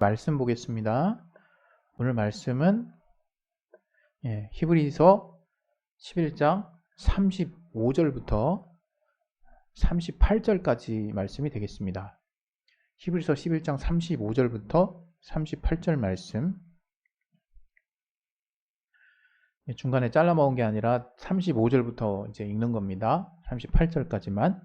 말씀 보겠습니다. 오늘 말씀은 히브리서 11장 35절부터 38절까지 말씀이 되겠습니다. 히브리서 11장 35절부터 38절 말씀. 중간에 잘라 먹은 게 아니라 35절부터 이제 읽는 겁니다. 38절까지만.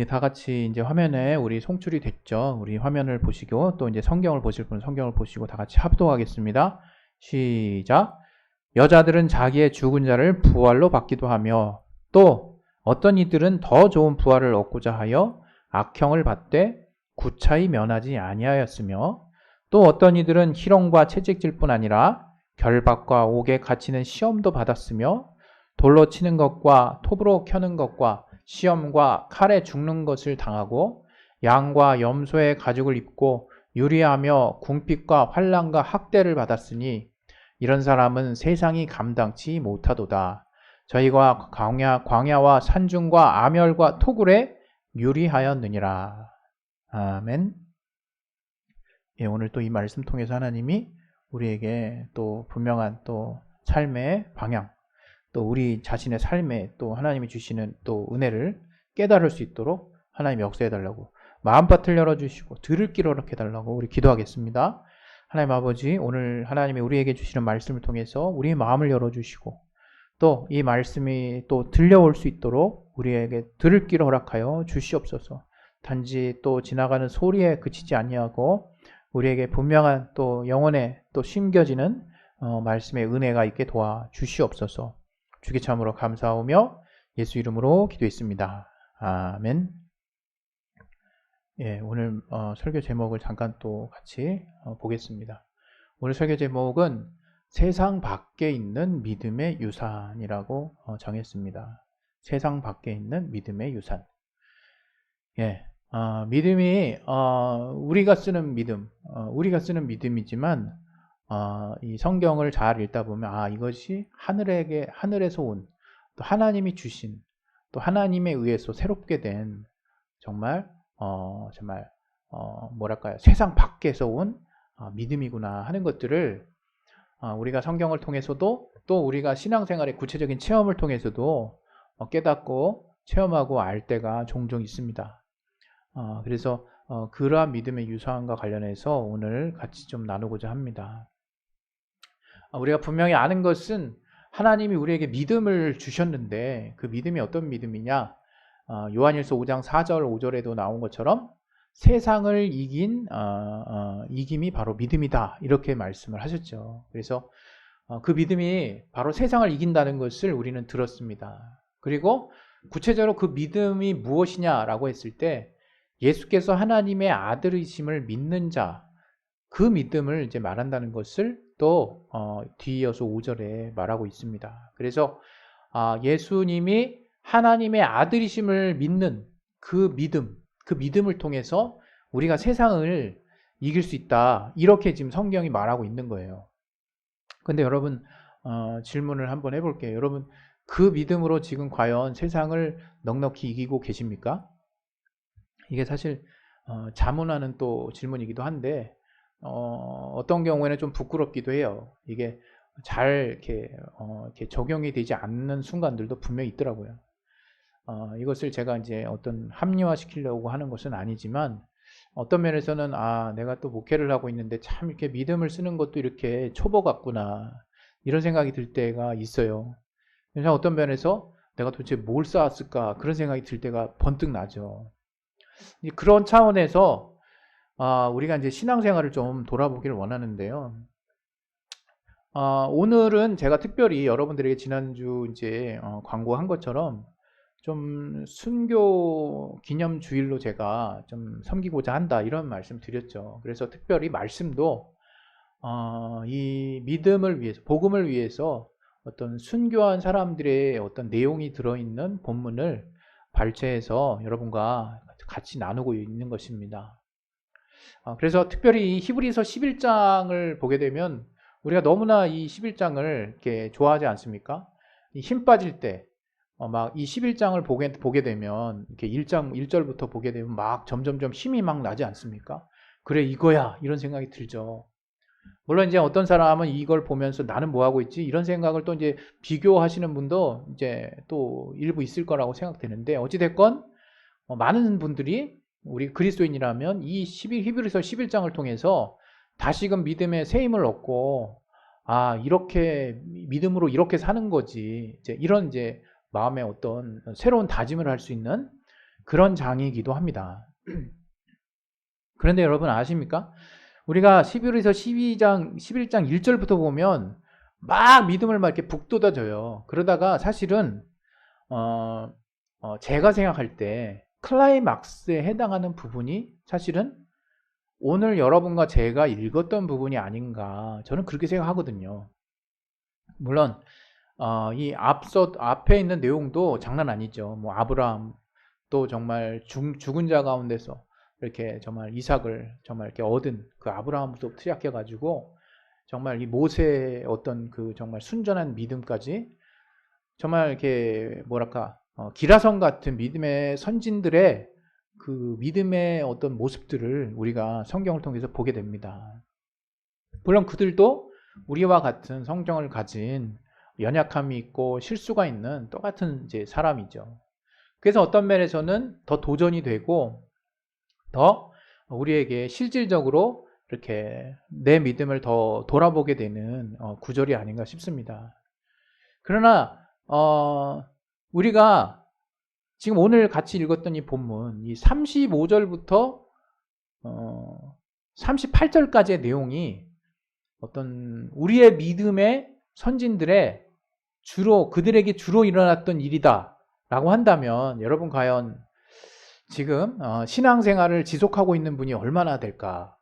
다 같이 이제 화면에 우리 송출이 됐죠. 우리 화면을 보시고 또 이제 성경을 보실 분은 성경을 보시고 다 같이 합독하겠습니다. 시작. 여자들은 자기의 죽은 자를 부활로 받기도 하며 또 어떤 이들은 더 좋은 부활을 얻고자 하여 악형을 받되 구차히 면하지 아니하였으며 또 어떤 이들은 희롱과 채찍질 뿐 아니라 결박과 옥에 갇히는 시험도 받았으며 돌로 치는 것과 톱으로 켜는 것과 시험과 칼에 죽는 것을 당하고 양과 염소의 가죽을 입고 유리하며 궁핍과 환난과 학대를 받았으니 이런 사람은 세상이 감당치 못하도다. 저희가 광야와 산중과 암열과 토굴에 유리하였느니라. 아멘. 오늘 또 이 말씀 통해서 하나님이 우리에게 또 분명한 또 삶의 방향, 또 우리 자신의 삶에 또 하나님이 주시는 또 은혜를 깨달을 수 있도록 하나님 역사해달라고 마음밭을 열어주시고 들을 길을 허락해달라고 우리 기도하겠습니다. 하나님 아버지, 오늘 하나님이 우리에게 주시는 말씀을 통해서 우리의 마음을 열어주시고 또 이 말씀이 또 들려올 수 있도록 우리에게 들을 길을 허락하여 주시옵소서. 단지 또 지나가는 소리에 그치지 아니하고 우리에게 분명한 또 영혼에 또 심겨지는 말씀의 은혜가 있게 도와 주시옵소서. 주께 참으로 감사하며 예수 이름으로 기도했습니다. 아멘. 오늘 설교 제목을 잠깐 또 같이 보겠습니다. 오늘 설교 제목은 세상 밖에 있는 믿음의 유산이라고 정했습니다. 세상 밖에 있는 믿음의 유산. 믿음이 우리가 쓰는 믿음이지만 이 성경을 잘 읽다 보면 이것이 하늘에서 온 또 하나님이 주신 또 하나님에 의해서 새롭게 된 정말 세상 밖에서 온 믿음이구나 하는 것들을 우리가 성경을 통해서도 또 우리가 신앙생활의 구체적인 체험을 통해서도 깨닫고 체험하고 알 때가 종종 있습니다. 그래서 그러한 믿음의 유산과 관련해서 오늘 같이 좀 나누고자 합니다. 우리가 분명히 아는 것은 하나님이 우리에게 믿음을 주셨는데 그 믿음이 어떤 믿음이냐? 요한일서 5장 4절 5절에도 나온 것처럼 세상을 이긴 이김이 바로 믿음이다 이렇게 말씀을 하셨죠. 그래서 그 믿음이 바로 세상을 이긴다는 것을 우리는 들었습니다. 그리고 구체적으로 그 믿음이 무엇이냐라고 했을 때 예수께서 하나님의 아들이심을 믿는 자, 그 믿음을 이제 말한다는 것을 또 뒤이어서 5절에 말하고 있습니다. 그래서 예수님이 하나님의 아들이심을 믿는 그 믿음을 통해서 우리가 세상을 이길 수 있다. 이렇게 지금 성경이 말하고 있는 거예요. 근데 여러분 질문을 한번 해볼게요. 여러분 그 믿음으로 지금 과연 세상을 넉넉히 이기고 계십니까? 이게 사실 자문하는 또 질문이기도 한데 어떤 경우에는 좀 부끄럽기도 해요. 이게 잘 이렇게 적용이 되지 않는 순간들도 분명히 있더라고요. 이것을 제가 이제 어떤 합리화시키려고 하는 것은 아니지만 어떤 면에서는 내가 또 목회를 하고 있는데 참 이렇게 믿음을 쓰는 것도 이렇게 초보 같구나 이런 생각이 들 때가 있어요. 그래서 어떤 면에서 내가 도대체 뭘 쌓았을까 그런 생각이 들 때가 번뜩 나죠. 그런 차원에서 우리가 이제 신앙생활을 좀 돌아보기를 원하는데요. 오늘은 제가 특별히 여러분들에게 지난주 이제 광고한 것처럼 좀 순교 기념 주일로 제가 좀 섬기고자 한다 이런 말씀 드렸죠. 그래서 특별히 말씀도 이 믿음을 위해서 복음을 위해서 어떤 순교한 사람들의 어떤 내용이 들어있는 본문을 발췌해서 여러분과 같이 나누고 있는 것입니다. 그래서 특별히 히브리서 11장을 보게 되면 우리가 너무나 이 11장을 이렇게 좋아하지 않습니까? 힘 빠질 때 막 이 11장을 보게 되면 이렇게 1절부터 보게 되면 막 점점점 힘이 막 나지 않습니까? 그래 이거야 이런 생각이 들죠. 물론 이제 어떤 사람은 이걸 보면서 나는 뭐 하고 있지 이런 생각을 또 이제 비교하시는 분도 이제 또 일부 있을 거라고 생각되는데, 어찌 됐건 많은 분들이 우리 그리스도인이라면 이 히브리서 11장을 통해서 다시금 믿음의 새 힘을 얻고, 아 이렇게 믿음으로 이렇게 사는 거지, 이제 이런 이제 마음의 어떤 새로운 다짐을 할 수 있는 그런 장이기도 합니다. 그런데 여러분 아십니까? 우리가 11에서 11장 1절부터 보면 막 믿음을 막 이렇게 북돋아줘요. 그러다가 사실은 제가 생각할 때 클라이막스에 해당하는 부분이 사실은 오늘 여러분과 제가 읽었던 부분이 아닌가, 저는 그렇게 생각하거든요. 물론 이 앞에 있는 내용도 장난 아니죠. 뭐 아브라함, 또 정말 죽은 자 가운데서 이렇게 정말 이삭을 정말 이렇게 얻은 그 아브라함부터 시작해가지고 정말 이 모세의 어떤 그 정말 순전한 믿음까지, 정말 이렇게 뭐랄까 기라성 같은 믿음의 선진들의 그 믿음의 어떤 모습들을 우리가 성경을 통해서 보게 됩니다. 물론 그들도 우리와 같은 성정을 가진 연약함이 있고 실수가 있는 똑같은 이제 사람이죠. 그래서 어떤 면에서는 더 도전이 되고 더 우리에게 실질적으로 이렇게 내 믿음을 더 돌아보게 되는 구절이 아닌가 싶습니다. 그러나 우리가 지금 오늘 같이 읽었던 이 본문, 이 35절부터 38절까지의 내용이 어떤 우리의 믿음의 선진들의 그들에게 주로 일어났던 일이다 라고 한다면, 여러분 과연 지금 신앙생활을 지속하고 있는 분이 얼마나 될까,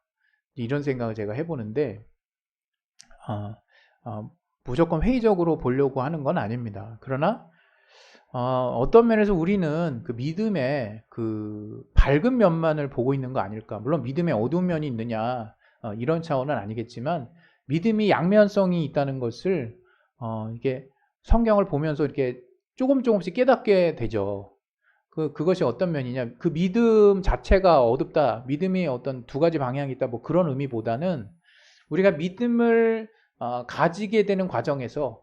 이런 생각을 제가 해보는데 무조건 회의적으로 보려고 하는 건 아닙니다. 그러나 어떤 면에서 우리는 그 믿음의 그 밝은 면만을 보고 있는 거 아닐까. 물론 믿음의 어두운 면이 있느냐 이런 차원은 아니겠지만, 믿음이 양면성이 있다는 것을 이게 성경을 보면서 이렇게 조금씩 깨닫게 되죠. 그것이 어떤 면이냐, 그 믿음 자체가 어둡다, 믿음이 어떤 두 가지 방향이 있다, 뭐 그런 의미보다는 우리가 믿음을 가지게 되는 과정에서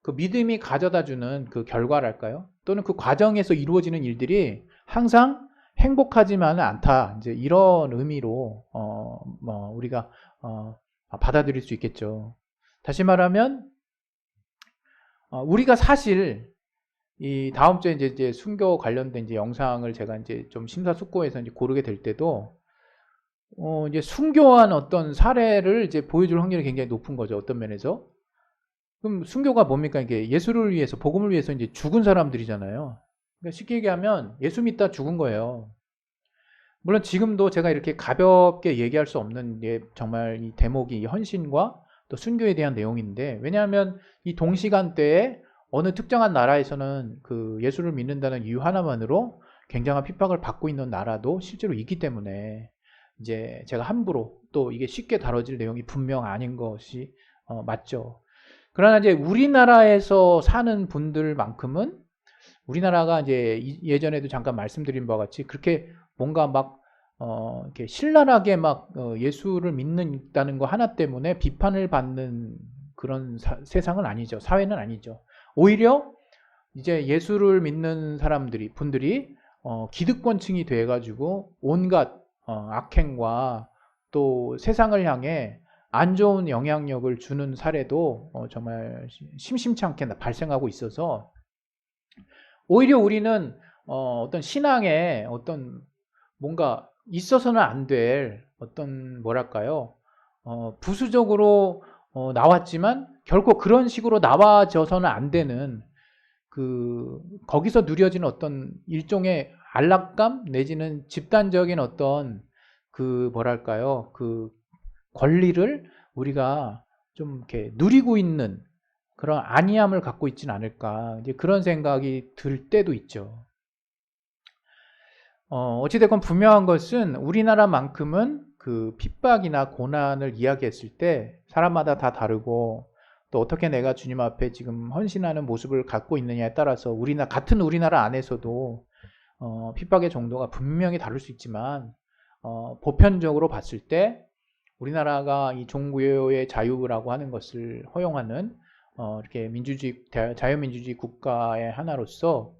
그 믿음이 가져다주는 그 결과랄까요? 또는 그 과정에서 이루어지는 일들이 항상 행복하지만은 않다, 이제 이런 의미로 우리가 받아들일 수 있겠죠. 다시 말하면 우리가 사실 이 다음 주에 이제 순교 관련된 이제 영상을 제가 이제 좀 심사숙고해서 이제 고르게 될 때도 이제 순교한 어떤 사례를 이제 보여줄 확률이 굉장히 높은 거죠. 어떤 면에서. 그럼 순교가 뭡니까? 이게 예수를 위해서, 복음을 위해서 이제 죽은 사람들이잖아요. 그러니까 쉽게 얘기하면 예수 믿다 죽은 거예요. 물론 지금도 제가 이렇게 가볍게 얘기할 수 없는 게 정말 이 대목이 헌신과 또 순교에 대한 내용인데, 왜냐하면 이 동시간대에 어느 특정한 나라에서는 그 예수를 믿는다는 이유 하나만으로 굉장한 핍박을 받고 있는 나라도 실제로 있기 때문에 이제 제가 함부로 또 이게 쉽게 다뤄질 내용이 분명 아닌 것이 맞죠. 그러나 이제 우리나라에서 사는 분들만큼은, 우리나라가 이제 예전에도 잠깐 말씀드린 바와 같이 그렇게 뭔가 막 이렇게 신랄하게 막 예수를 믿는다는 거 하나 때문에 비판을 받는 그런 세상은 아니죠. 사회는 아니죠. 오히려 이제 예수를 믿는 분들이 기득권층이 돼가지고 온갖 악행과 또 세상을 향해 안 좋은 영향력을 주는 사례도 정말 심심치 않게 발생하고 있어서, 오히려 우리는 어떤 신앙에 어떤 뭔가 있어서는 안 될 어떤 뭐랄까요, 부수적으로 나왔지만 결코 그런 식으로 나와져서는 안 되는 거기서 누려지는 어떤 일종의 안락감 내지는 집단적인 어떤 그 뭐랄까요, 그 권리를 우리가 좀 이렇게 누리고 있는 그런 안이함을 갖고 있지는 않을까, 이제 그런 생각이 들 때도 있죠. 어찌됐건 분명한 것은 우리나라만큼은 그 핍박이나 고난을 이야기했을 때 사람마다 다 다르고, 또 어떻게 내가 주님 앞에 지금 헌신하는 모습을 갖고 있느냐에 따라서 같은 우리나라 안에서도 핍박의 정도가 분명히 다를 수 있지만, 보편적으로 봤을 때 우리나라가 이 종교의 자유라고 하는 것을 허용하는 이렇게 자유민주주의 국가의 하나로서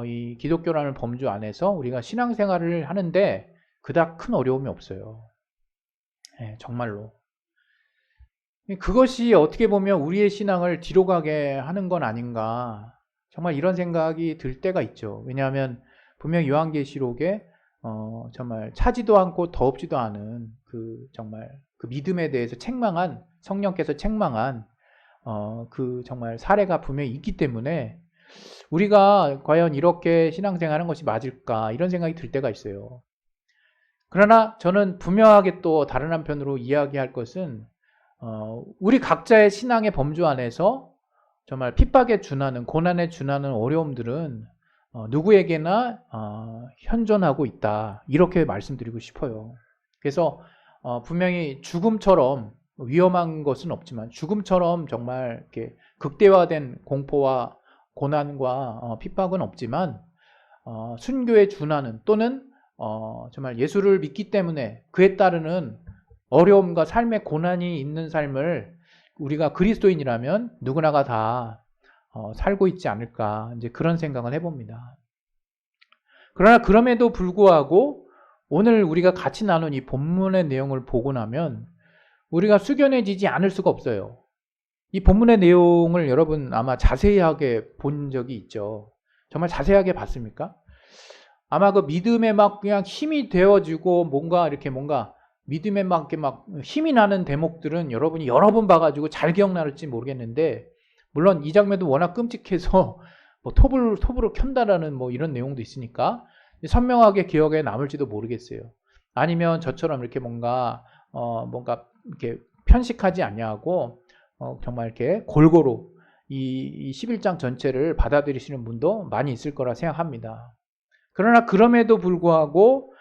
이 기독교라는 범주 안에서 우리가 신앙생활을 하는데 그닥 큰 어려움이 없어요. 네, 정말로. 그것이 어떻게 보면 우리의 신앙을 뒤로 가게 하는 건 아닌가, 정말 이런 생각이 들 때가 있죠. 왜냐하면 분명 요한계시록에 정말 차지도 않고 더럽지도 않은 정말 그 믿음에 대해서 책망한, 성령께서 책망한 그 정말 사례가 분명히 있기 때문에 우리가 과연 이렇게 신앙생활하는 것이 맞을까, 이런 생각이 들 때가 있어요. 그러나 저는 분명하게 또 다른 한편으로 이야기할 것은 우리 각자의 신앙의 범주 안에서 정말 핍박에 준하는, 고난에 준하는 어려움들은 누구에게나 현존하고 있다, 이렇게 말씀드리고 싶어요. 그래서 분명히 죽음처럼 위험한 것은 없지만, 죽음처럼 정말 이렇게 극대화된 공포와 고난과 핍박은 없지만, 순교에 준하는, 또는 정말 예수를 믿기 때문에 그에 따르는 어려움과 삶의 고난이 있는 삶을 우리가 그리스도인이라면 누구나가 다 살고 있지 않을까, 이제 그런 생각을 해봅니다. 그러나 그럼에도 불구하고 오늘 우리가 같이 나눈 이 본문의 내용을 보고 나면 우리가 숙연해지지 않을 수가 없어요. 이 본문의 내용을 여러분 아마 자세하게 본 적이 있죠. 정말 자세하게 봤습니까? 아마 그 믿음에 막 그냥 힘이 되어지고 뭔가 믿음에 막 이렇게 막 힘이 나는 대목들은 여러분이 여러 번 봐가지고 잘 기억날지 모르겠는데, 물론 이 장면도 워낙 끔찍해서 뭐 톱으로 켠다라는 뭐 이런 내용도 있으니까 선명하게 기억에 남을지도 모르겠어요. 아니면 저처럼 이렇게 뭔가 이렇게 편식하지 아니하고 정말 이렇게 골고루 이 11장 전체를 받아들이시는 분도 많이 있을 거라 생각합니다. 그러나 그럼에도 불구하고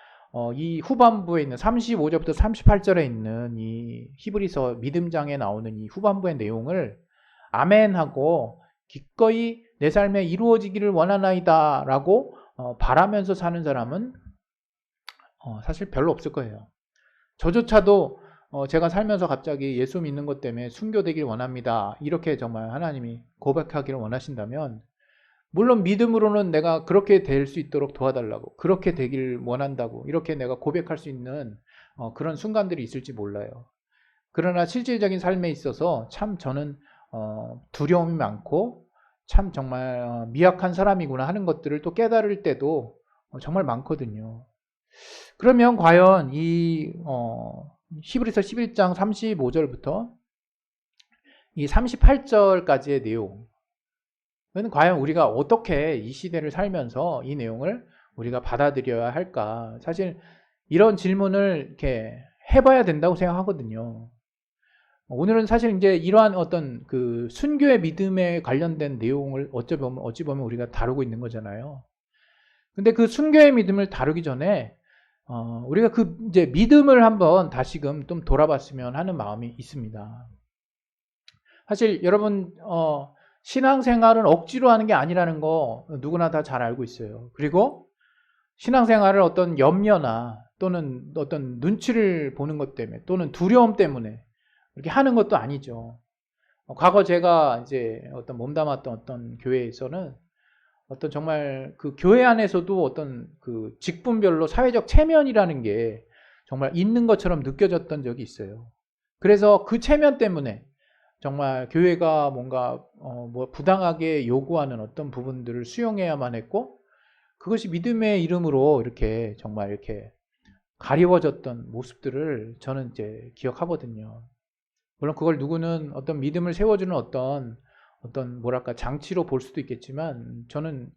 이 후반부에 있는 35절부터 38절에 있는 이 히브리서 믿음장에 나오는 이 후반부의 내용을 아멘하고 기꺼이 내 삶에 이루어지기를 원하나이다 라고 바라면서 사는 사람은 사실 별로 없을 거예요. 저조차도 제가 살면서 갑자기 예수 믿는 것 때문에 순교되길 원합니다, 이렇게 정말 하나님이 고백하기를 원하신다면, 물론 믿음으로는 내가 그렇게 될 수 있도록 도와달라고, 그렇게 되길 원한다고 이렇게 내가 고백할 수 있는 그런 순간들이 있을지 몰라요. 그러나 실질적인 삶에 있어서 참 저는 두려움이 많고 참 정말 미약한 사람이구나 하는 것들을 또 깨달을 때도 정말 많거든요. 그러면 과연 이 히브리서 11장 35절부터 이 38절까지의 내용, 과연 우리가 어떻게 이 시대를 살면서 이 내용을 우리가 받아들여야 할까? 사실 이런 질문을 이렇게 해봐야 된다고 생각하거든요. 오늘은 사실 이제 이러한 어떤 그 순교의 믿음에 관련된 내용을 어찌 보면 우리가 다루고 있는 거잖아요. 근데 그 순교의 믿음을 다루기 전에 우리가 그 이제 믿음을 한번 다시금 좀 돌아봤으면 하는 마음이 있습니다. 사실 여러분 신앙생활은 억지로 하는 게 아니라는 거 누구나 다 잘 알고 있어요. 그리고 신앙생활을 어떤 염려나 또는 어떤 눈치를 보는 것 때문에 또는 두려움 때문에 이렇게 하는 것도 아니죠. 과거 제가 이제 어떤 몸담았던 어떤 교회에서는 어떤 정말 그 교회 안에서도 어떤 그 직분별로 사회적 체면이라는 게 정말 있는 것처럼 느껴졌던 적이 있어요. 그래서 그 체면 때문에 정말 교회가 뭔가 뭐 부당하게 요구하는 어떤 부분들을 수용해야만 했고, 그것이 믿음의 이름으로 이렇게 정말 이렇게 가리워졌던 모습들을 저는 이제 기억하거든요. 물론 그걸 누구는 어떤 믿음을 세워주는 어떤 뭐랄까 장치로 볼 수도 있겠지만, 저는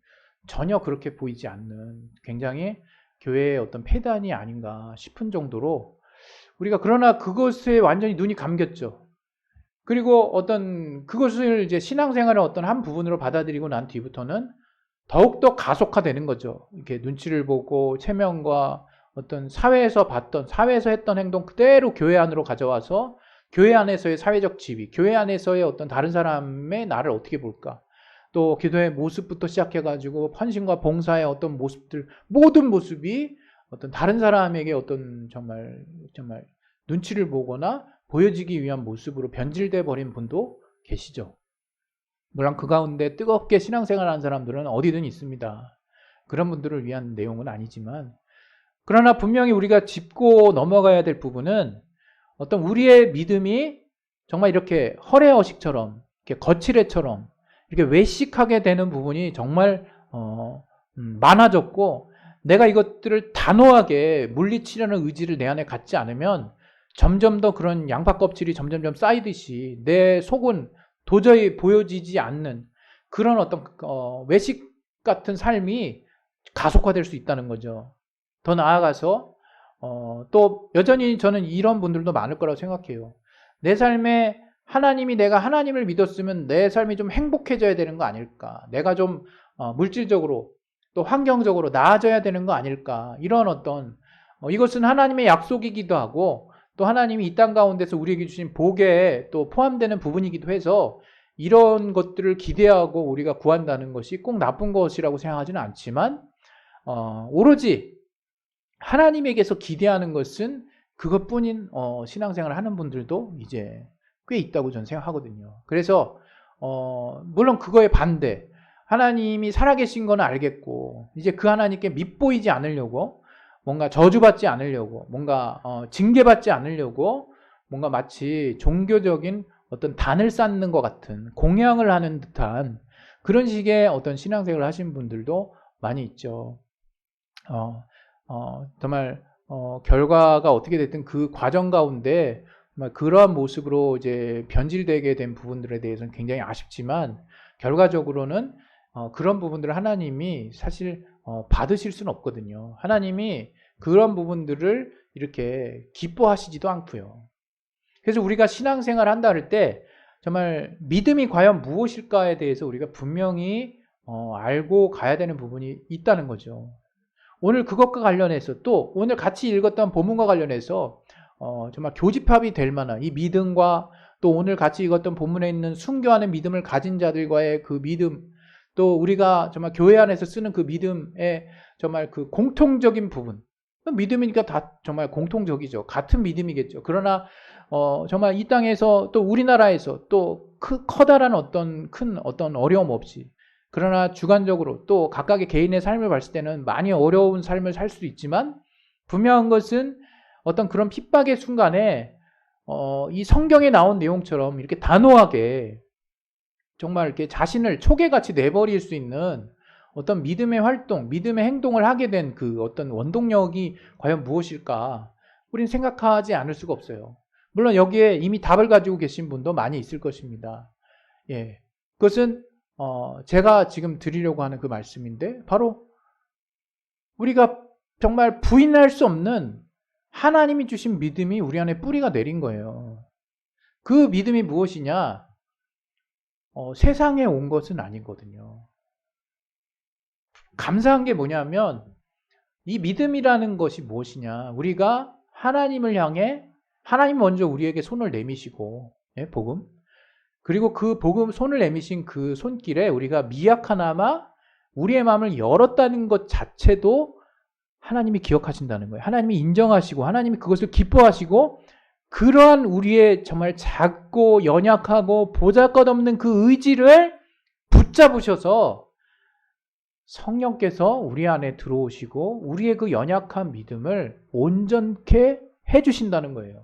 전혀 그렇게 보이지 않는 굉장히 교회의 어떤 폐단이 아닌가 싶은 정도로 우리가, 그러나 그것에 완전히 눈이 감겼죠. 그리고 어떤 그것을 이제 신앙생활의 어떤 한 부분으로 받아들이고 난 뒤부터는 더욱더 가속화되는 거죠. 이렇게 눈치를 보고 체면과 어떤 사회에서 했던 행동 그대로 교회 안으로 가져와서 교회 안에서의 사회적 지위, 교회 안에서의 어떤 다른 사람의 나를 어떻게 볼까, 또 기도의 모습부터 시작해가지고 헌신과 봉사의 어떤 모습들, 모든 모습이 어떤 다른 사람에게 어떤 정말 눈치를 보거나 보여지기 위한 모습으로 변질돼 버린 분도 계시죠. 물론 그 가운데 뜨겁게 신앙생활하는 사람들은 어디든 있습니다. 그런 분들을 위한 내용은 아니지만, 그러나 분명히 우리가 짚고 넘어가야 될 부분은 어떤 우리의 믿음이 정말 이렇게 허례허식처럼, 이렇게 거칠애처럼 이렇게 외식하게 되는 부분이 정말 많아졌고, 내가 이것들을 단호하게 물리치려는 의지를 내 안에 갖지 않으면 점점 더 그런 양파 껍질이 점점점 쌓이듯이 내 속은 도저히 보여지지 않는 그런 어떤 외식 같은 삶이 가속화될 수 있다는 거죠. 더 나아가서 또 여전히 저는 이런 분들도 많을 거라고 생각해요. 내 삶에 내가 하나님을 믿었으면 내 삶이 좀 행복해져야 되는 거 아닐까, 내가 좀 물질적으로 또 환경적으로 나아져야 되는 거 아닐까, 이런 어떤 이것은 하나님의 약속이기도 하고 또 하나님이 이 땅 가운데서 우리에게 주신 복에 또 포함되는 부분이기도 해서 이런 것들을 기대하고 우리가 구한다는 것이 꼭 나쁜 것이라고 생각하지는 않지만, 오로지 하나님에게서 기대하는 것은 그것뿐인 신앙생활을 하는 분들도 이제 꽤 있다고 저는 생각하거든요. 그래서 물론 그거에 반대, 하나님이 살아계신 건 알겠고 이제 그 하나님께 밉보이지 않으려고, 뭔가 저주받지 않으려고, 뭔가 징계받지 않으려고 뭔가 마치 종교적인 어떤 단을 쌓는 것 같은, 공양을 하는 듯한 그런 식의 어떤 신앙생활을 하신 분들도 많이 있죠. 정말 결과가 어떻게 됐든 그 과정 가운데 그러한 모습으로 이제 변질되게 된 부분들에 대해서는 굉장히 아쉽지만, 결과적으로는 그런 부분들을 하나님이 사실 받으실 수는 없거든요. 하나님이 그런 부분들을 이렇게 기뻐하시지도 않고요. 그래서 우리가 신앙생활 한다 할 때 정말 믿음이 과연 무엇일까에 대해서 우리가 분명히 알고 가야 되는 부분이 있다는 거죠. 오늘 그것과 관련해서, 또 오늘 같이 읽었던 본문과 관련해서 정말 교집합이 될 만한 이 믿음과, 또 오늘 같이 읽었던 본문에 있는 순교하는 믿음을 가진 자들과의 그 믿음, 또 우리가 정말 교회 안에서 쓰는 그 믿음의 정말 그 공통적인 부분, 믿음이니까 다 정말 공통적이죠. 같은 믿음이겠죠. 그러나 정말 이 땅에서 또 우리나라에서 또 커다란 어떤 큰 어떤 어려움 없이, 그러나 주관적으로 또 각각의 개인의 삶을 봤을 때는 많이 어려운 삶을 살 수도 있지만, 분명한 것은 어떤 그런 핍박의 순간에 이 성경에 나온 내용처럼 이렇게 단호하게 정말 이렇게 자신을 초계같이 내버릴 수 있는 어떤 믿음의 활동, 믿음의 행동을 하게 된 그 어떤 원동력이 과연 무엇일까? 우리는 생각하지 않을 수가 없어요. 물론 여기에 이미 답을 가지고 계신 분도 많이 있을 것입니다. 예, 그것은 제가 지금 드리려고 하는 그 말씀인데, 바로 우리가 정말 부인할 수 없는 하나님이 주신 믿음이 우리 안에 뿌리가 내린 거예요. 그 믿음이 무엇이냐? 세상에 온 것은 아니거든요. 감사한 게 뭐냐면, 이 믿음이라는 것이 무엇이냐? 우리가 하나님을 향해, 하나님 먼저 우리에게 손을 내미시고, 복음, 그리고 그 복음 손을 내미신 그 손길에 우리가 미약하나마 우리의 마음을 열었다는 것 자체도 하나님이 기억하신다는 거예요. 하나님이 인정하시고 하나님이 그것을 기뻐하시고, 그러한 우리의 정말 작고 연약하고 보잘것없는 그 의지를 붙잡으셔서 성령께서 우리 안에 들어오시고 우리의 그 연약한 믿음을 온전케 해주신다는 거예요.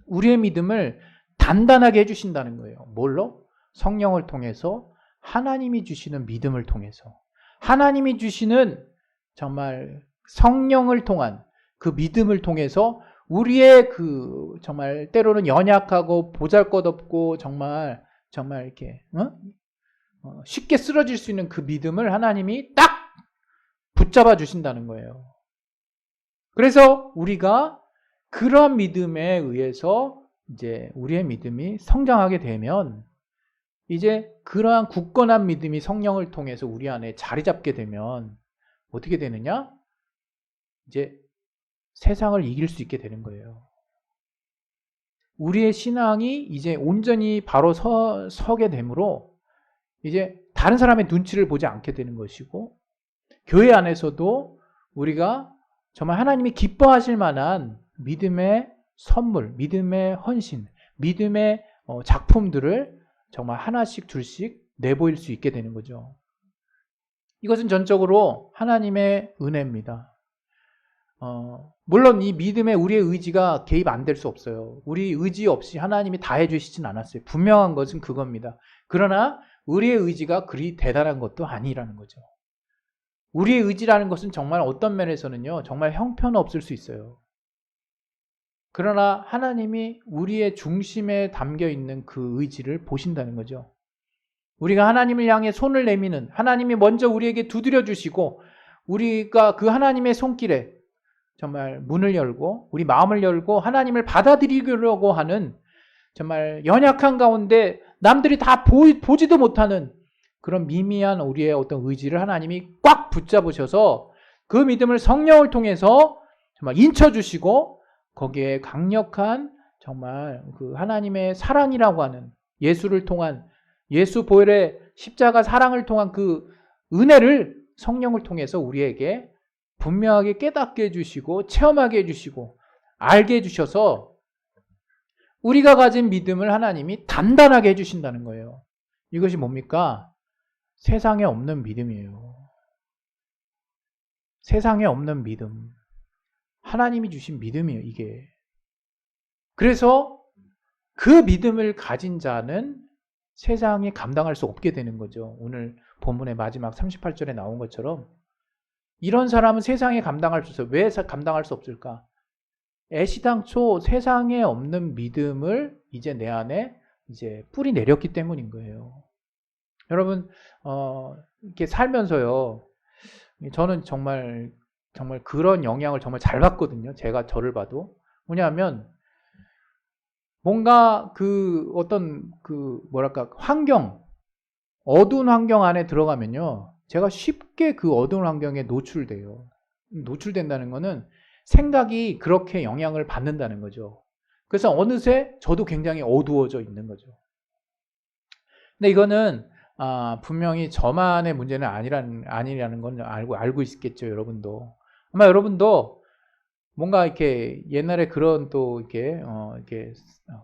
우리의 믿음을 단단하게 해주신다는 거예요. 뭘로? 성령을 통해서, 하나님이 주시는 믿음을 통해서, 하나님이 주시는 정말 성령을 통한 그 믿음을 통해서 우리의 그 정말 때로는 연약하고 보잘것없고 정말 이렇게 쉽게 쓰러질 수 있는 그 믿음을 하나님이 딱 붙잡아 주신다는 거예요. 그래서 우리가 그런 믿음에 의해서 이제 우리의 믿음이 성장하게 되면, 이제 그러한 굳건한 믿음이 성령을 통해서 우리 안에 자리 잡게 되면 어떻게 되느냐? 이제 세상을 이길 수 있게 되는 거예요. 우리의 신앙이 이제 온전히 바로 서게 되므로 이제 다른 사람의 눈치를 보지 않게 되는 것이고, 교회 안에서도 우리가 정말 하나님이 기뻐하실 만한 믿음의 선물, 믿음의 헌신, 믿음의 작품들을 정말 하나씩 둘씩 내보일 수 있게 되는 거죠. 이것은 전적으로 하나님의 은혜입니다. 물론 이 믿음에 우리의 의지가 개입 안 될 수 없어요. 우리 의지 없이 하나님이 다 해주시진 않았어요. 분명한 것은 그겁니다. 그러나 우리의 의지가 그리 대단한 것도 아니라는 거죠. 우리의 의지라는 것은 정말 어떤 면에서는요, 정말 형편없을 수 있어요. 그러나 하나님이 우리의 중심에 담겨 있는 그 의지를 보신다는 거죠. 우리가 하나님을 향해 손을 내미는, 하나님이 먼저 우리에게 두드려 주시고 우리가 그 하나님의 손길에 정말 문을 열고 우리 마음을 열고 하나님을 받아들이려고 하는 정말 연약한 가운데 남들이 다 보지도 못하는 그런 미미한 우리의 어떤 의지를 하나님이 꽉 붙잡으셔서 그 믿음을 성령을 통해서 정말 인쳐주시고 거기에 강력한 정말 그 하나님의 사랑이라고 하는 예수를 통한 예수 보혈의 십자가 사랑을 통한 그 은혜를 성령을 통해서 우리에게 분명하게 깨닫게 해주시고 체험하게 해주시고 알게 해주셔서 우리가 가진 믿음을 하나님이 단단하게 해주신다는 거예요. 이것이 뭡니까? 세상에 없는 믿음이에요. 세상에 없는 믿음. 하나님이 주신 믿음이에요, 이게. 그래서 그 믿음을 가진 자는 세상에 감당할 수 없게 되는 거죠. 오늘 본문의 마지막 38절에 나온 것처럼 이런 사람은 세상에 감당할 수 없어요. 왜 감당할 수 없을까? 애시당초 세상에 없는 믿음을 이제 내 안에 이제 뿌리 내렸기 때문인 거예요. 여러분, 이렇게 살면서요, 저는 정말 그런 영향을 정말 잘 받거든요. 제가 저를 봐도. 뭐냐면, 뭔가 어떤 뭐랄까, 어두운 환경 안에 들어가면요, 제가 쉽게 그 어두운 환경에 노출돼요. 노출된다는 거는 생각이 그렇게 영향을 받는다는 거죠. 그래서 어느새 저도 굉장히 어두워져 있는 거죠. 근데 이거는 분명히 저만의 문제는 아니라는 건 알고 있겠죠, 여러분도. 아마 여러분도 뭔가 이렇게 옛날에 그런 또 이렇게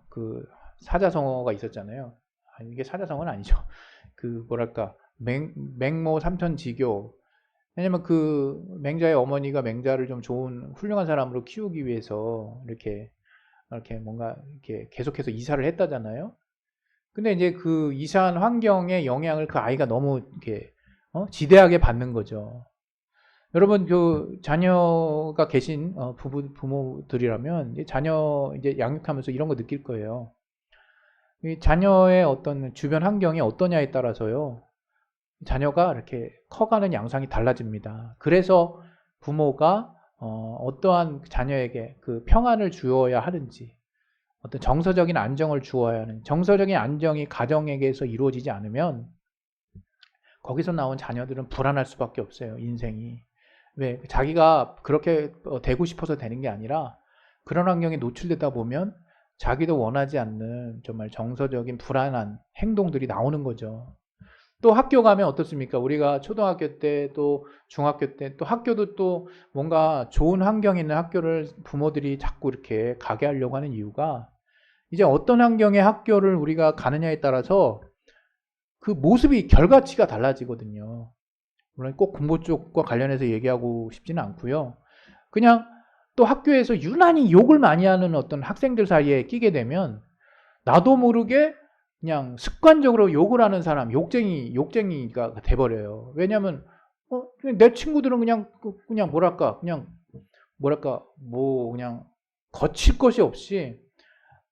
그 사자성어가 있었잖아요. 이게 사자성어는 아니죠. 그 뭐랄까 맹모 삼천지교. 왜냐면 그 맹자의 어머니가 맹자를 좀 좋은 훌륭한 사람으로 키우기 위해서 이렇게 뭔가 이렇게 계속해서 이사를 했다잖아요. 근데 이제 그 이사한 환경의 영향을 그 아이가 너무 이렇게 지대하게 받는 거죠. 여러분 그 자녀가 계신 부모들이라면 자녀 이제 양육하면서 이런 거 느낄 거예요. 이 자녀의 어떤 주변 환경이 어떠냐에 따라서요, 자녀가 이렇게 커가는 양상이 달라집니다. 그래서 부모가 어떠한 자녀에게 그 평안을 주어야 하는지, 어떤 정서적인 안정을 주어야 하는, 정서적인 안정이 가정에게서 이루어지지 않으면 거기서 나온 자녀들은 불안할 수밖에 없어요, 인생이. 왜? 자기가 그렇게 되고 싶어서 되는 게 아니라 그런 환경에 노출되다 보면 자기도 원하지 않는 정말 정서적인 불안한 행동들이 나오는 거죠. 또 학교 가면 어떻습니까? 우리가 초등학교 때 또 중학교 때 또 학교도 또 뭔가 좋은 환경에 있는 학교를 부모들이 자꾸 이렇게 가게 하려고 하는 이유가 이제 어떤 환경의 학교를 우리가 가느냐에 따라서 그 모습이 결과치가 달라지거든요. 물론 꼭 군부 쪽과 관련해서 얘기하고 싶지는 않고요. 그냥 또 학교에서 유난히 욕을 많이 하는 어떤 학생들 사이에 끼게 되면 나도 모르게 그냥 습관적으로 욕을 하는 사람, 욕쟁이가 돼버려요. 왜냐면, 내 친구들은 그냥 그냥 거칠 것이 없이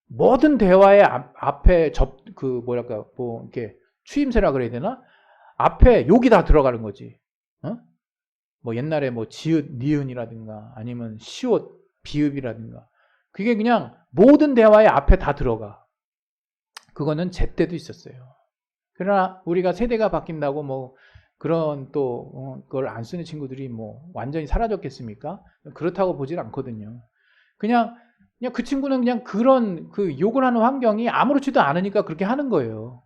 모든 대화의 앞에 이렇게 추임새라 그래야 되나? 앞에 욕이 다 들어가는 거지. 뭐 옛날에 뭐 지읒, 니은이라든가 아니면 시옷, 비읍이라든가. 그게 그냥 모든 대화의 앞에 다 들어가. 그거는 제 때도 있었어요. 그러나 우리가 세대가 바뀐다고 뭐 그런 또 그걸 안 쓰는 친구들이 뭐 완전히 사라졌겠습니까? 그렇다고 보질 않거든요. 그냥 그 친구는 그냥 그런 그 욕을 하는 환경이 아무렇지도 않으니까 그렇게 하는 거예요.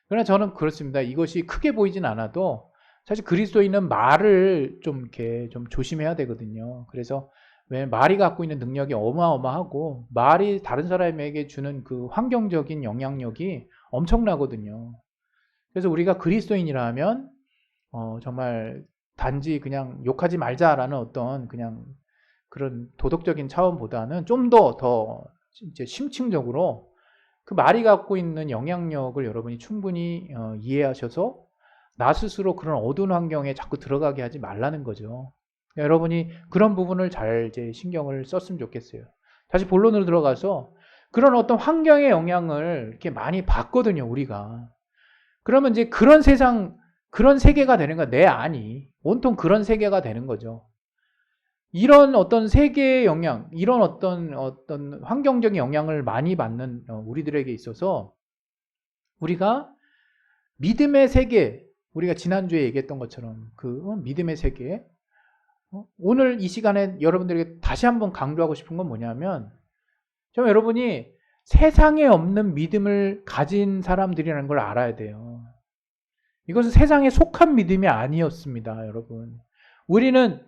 그러나 저는 그렇습니다. 이것이 크게 보이진 않아도 사실 그리스도인은 말을 좀 이렇게 좀 조심해야 되거든요. 그래서 왜 말이 갖고 있는 능력이 어마어마하고 말이 다른 사람에게 주는 그 환경적인 영향력이 엄청나거든요. 그래서 우리가 그리스도인이라면 정말 단지 그냥 욕하지 말자라는 어떤 그냥 그런 도덕적인 차원보다는 좀 더 이제 심층적으로 그 말이 갖고 있는 영향력을 여러분이 충분히 이해하셔서 나 스스로 그런 어두운 환경에 자꾸 들어가게 하지 말라는 거죠. 그러니까 여러분이 그런 부분을 잘 이제 신경을 썼으면 좋겠어요. 다시 본론으로 들어가서 그런 어떤 환경의 영향을 이렇게 많이 받거든요, 우리가. 그러면 이제 그런 세상, 그런 세계가 되는 거야. 내 안이. 온통 그런 세계가 되는 거죠. 이런 어떤 세계의 영향, 이런 어떤 환경적인 영향을 많이 받는 우리들에게 있어서 우리가 믿음의 세계, 우리가 지난주에 얘기했던 것처럼 그 믿음의 세계, 오늘 이 시간에 여러분들에게 다시 한번 강조하고 싶은 건 뭐냐면, 좀 여러분이 세상에 없는 믿음을 가진 사람들이라는 걸 알아야 돼요. 이것은 세상에 속한 믿음이 아니었습니다, 여러분. 우리는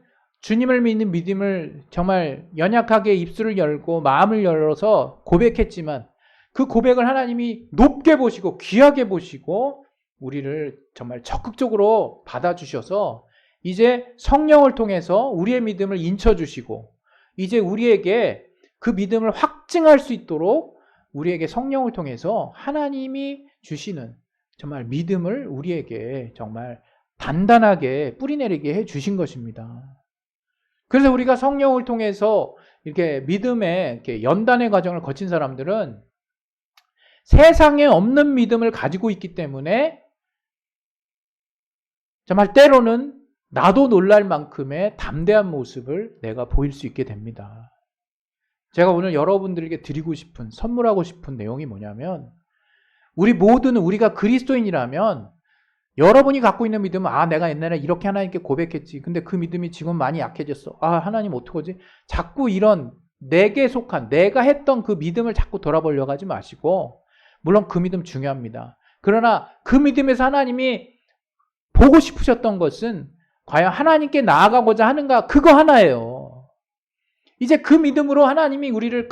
주님을 믿는 믿음을 정말 연약하게 입술을 열고 마음을 열어서 고백했지만 그 고백을 하나님이 높게 보시고 귀하게 보시고 우리를 정말 적극적으로 받아주셔서 이제 성령을 통해서 우리의 믿음을 인쳐주시고 이제 우리에게 그 믿음을 확증할 수 있도록 우리에게 성령을 통해서 하나님이 주시는 정말 믿음을 우리에게 정말 단단하게 뿌리내리게 해 주신 것입니다. 그래서 우리가 성령을 통해서 이렇게 믿음의 이렇게 연단의 과정을 거친 사람들은 세상에 없는 믿음을 가지고 있기 때문에 정말 때로는 나도 놀랄 만큼의 담대한 모습을 내가 보일 수 있게 됩니다. 제가 오늘 여러분들에게 드리고 싶은, 선물하고 싶은 내용이 뭐냐면, 우리 모두는 우리가 그리스도인이라면 여러분이 갖고 있는 믿음은 내가 옛날에 이렇게 하나님께 고백했지. 근데 그 믿음이 지금 많이 약해졌어. 하나님 어떡하지? 자꾸 이런 내게 속한, 내가 했던 그 믿음을 자꾸 돌아보려고 하지 마시고, 물론 그 믿음 중요합니다. 그러나 그 믿음에서 하나님이 보고 싶으셨던 것은 과연 하나님께 나아가고자 하는가? 그거 하나예요. 이제 그 믿음으로 하나님이 우리를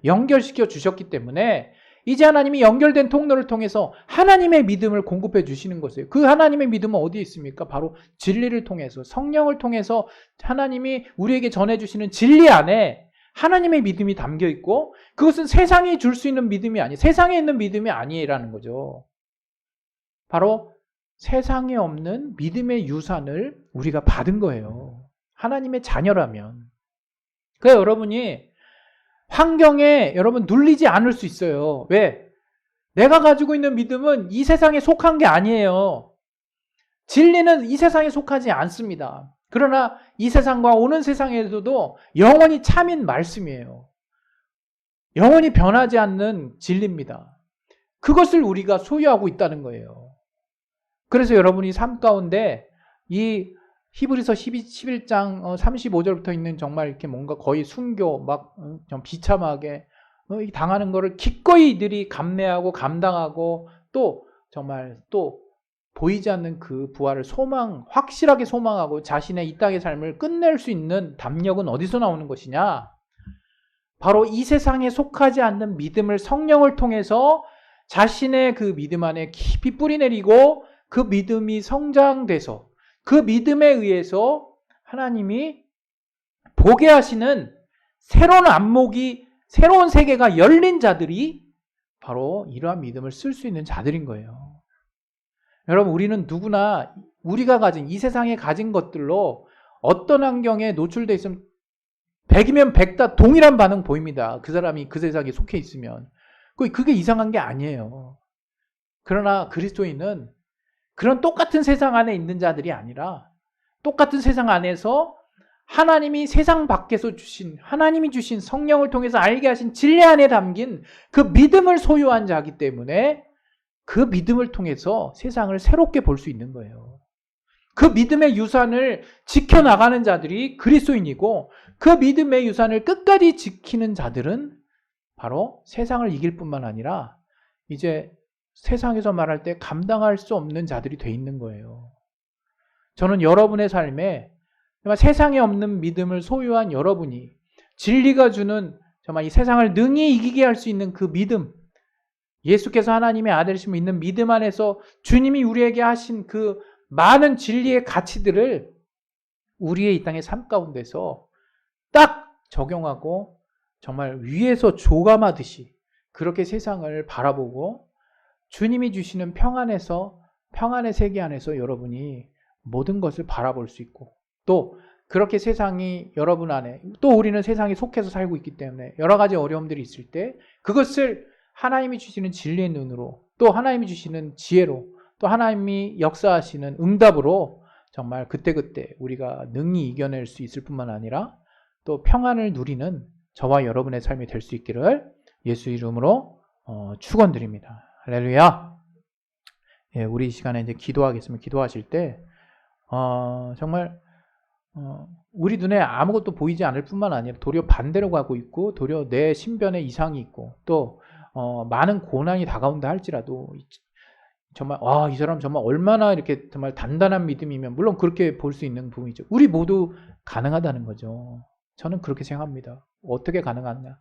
연결시켜 주셨기 때문에 이제 하나님이 연결된 통로를 통해서 하나님의 믿음을 공급해 주시는 것이에요. 그 하나님의 믿음은 어디에 있습니까? 바로 진리를 통해서, 성령을 통해서 하나님이 우리에게 전해주시는 진리 안에 하나님의 믿음이 담겨 있고, 그것은 세상이 줄 수 있는 믿음이 아니에요. 세상에 있는 믿음이 아니라는 거죠. 바로 세상에 없는 믿음의 유산을 우리가 받은 거예요. 하나님의 자녀라면. 그러니까 여러분이 환경에 여러분 눌리지 않을 수 있어요. 왜? 내가 가지고 있는 믿음은 이 세상에 속한 게 아니에요. 진리는 이 세상에 속하지 않습니다. 그러나 이 세상과 오는 세상에서도 영원히 참인 말씀이에요. 영원히 변하지 않는 진리입니다. 그것을 우리가 소유하고 있다는 거예요. 그래서 여러분이 삶 가운데 이 히브리서 11장 35절부터 있는 정말 이렇게 뭔가 거의 순교, 좀 비참하게 당하는 거를 기꺼이 이들이 감내하고 감당하고 또 정말 또 보이지 않는 그 부활을 확실하게 소망하고 자신의 이 땅의 삶을 끝낼 수 있는 담력은 어디서 나오는 것이냐? 바로 이 세상에 속하지 않는 믿음을 성령을 통해서 자신의 그 믿음 안에 깊이 뿌리내리고 그 믿음이 성장돼서 그 믿음에 의해서 하나님이 보게 하시는 새로운 안목이, 새로운 세계가 열린 자들이 바로 이러한 믿음을 쓸 수 있는 자들인 거예요. 여러분, 우리는 누구나 우리가 가진, 이 세상에 가진 것들로 어떤 환경에 노출되어 있으면 100이면 100 다 동일한 반응 보입니다. 그 사람이 그 세상에 속해 있으면. 그게 이상한 게 아니에요. 그러나 그리스도인은 그런 똑같은 세상 안에 있는 자들이 아니라 똑같은 세상 안에서 하나님이 세상 밖에서 하나님이 주신 성령을 통해서 알게 하신 진리 안에 담긴 그 믿음을 소유한 자이기 때문에 그 믿음을 통해서 세상을 새롭게 볼 수 있는 거예요. 그 믿음의 유산을 지켜나가는 자들이 그리스도인이고, 그 믿음의 유산을 끝까지 지키는 자들은 바로 세상을 이길 뿐만 아니라 이제 세상에서 말할 때 감당할 수 없는 자들이 돼 있는 거예요. 저는 여러분의 삶에 정말 세상에 없는 믿음을 소유한 여러분이 진리가 주는 정말 이 세상을 능히 이기게 할 수 있는 그 믿음, 예수께서 하나님의 아들이심을 있는 믿음 안에서 주님이 우리에게 하신 그 많은 진리의 가치들을 우리의 이 땅의 삶 가운데서 딱 적용하고 정말 위에서 조감하듯이 그렇게 세상을 바라보고 주님이 주시는 평안의 세계 안에서 여러분이 모든 것을 바라볼 수 있고, 또 그렇게 세상이 여러분 안에, 또 우리는 세상에 속해서 살고 있기 때문에 여러 가지 어려움들이 있을 때 그것을 하나님이 주시는 진리의 눈으로, 또 하나님이 주시는 지혜로, 또 하나님이 역사하시는 응답으로 정말 그때그때 우리가 능히 이겨낼 수 있을 뿐만 아니라 또 평안을 누리는 저와 여러분의 삶이 될 수 있기를 예수 이름으로 축원드립니다. 할렐루야. 예, 우리 이 시간에 이제 기도하겠습니다. 기도하실 때 정말 우리 눈에 아무것도 보이지 않을 뿐만 아니라 도리어 반대로 가고 있고, 도리어 내 신변에 이상이 있고, 또 많은 고난이 다가온다 할지라도 정말 이 사람 정말 얼마나 이렇게 정말 단단한 믿음이면, 물론 그렇게 볼 수 있는 부분이죠. 우리 모두 가능하다는 거죠. 저는 그렇게 생각합니다. 어떻게 가능하냐?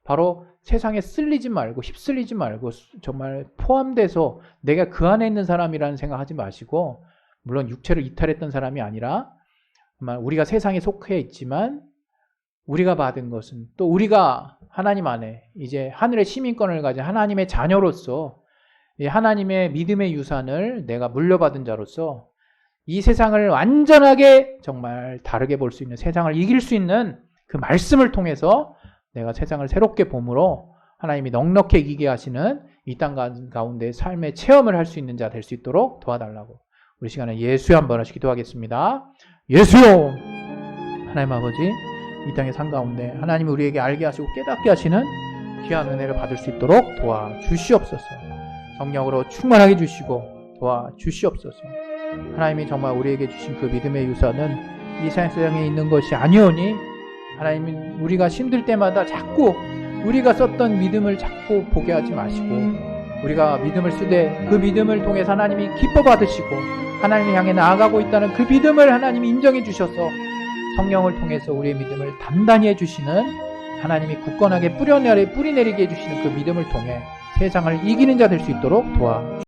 바로 세상에 쓸리지 말고 휩쓸리지 말고 정말 포함돼서 내가 그 안에 있는 사람이라는 생각하지 마시고, 물론 육체를 이탈했던 사람이 아니라 정말 우리가 세상에 속해 있지만 우리가 받은 것은, 또 우리가 하나님 안에 이제 하늘의 시민권을 가진 하나님의 자녀로서 하나님의 믿음의 유산을 내가 물려받은 자로서 이 세상을 완전하게 정말 다르게 볼 수 있는, 세상을 이길 수 있는 그 말씀을 통해서 내가 세상을 새롭게 봄으로 하나님이 넉넉히 이기게 하시는 이 땅 가운데 삶의 체험을 할 수 있는 자 될 수 있도록 도와달라고 우리 시간에 예수여 한 번씩 기도하겠습니다. 예수여, 하나님 아버지, 이 땅의 삶 가운데 하나님이 우리에게 알게 하시고 깨닫게 하시는 귀한 은혜를 받을 수 있도록 도와주시옵소서. 성령으로 충만하게 주시고 도와주시옵소서. 하나님이 정말 우리에게 주신 그 믿음의 유산은 이 세상에 있는 것이 아니오니, 하나님은 우리가 힘들 때마다 자꾸 우리가 썼던 믿음을 자꾸 보게 하지 마시고, 우리가 믿음을 쓰되 그 믿음을 통해서 하나님이 기뻐 받으시고 하나님을 향해 나아가고 있다는 그 믿음을 하나님이 인정해 주셔서 성령을 통해서 우리의 믿음을 단단히 해주시는, 하나님이 굳건하게 뿌리 내리게 해주시는 그 믿음을 통해 세상을 이기는 자 될 수 있도록 도와주시옵소서.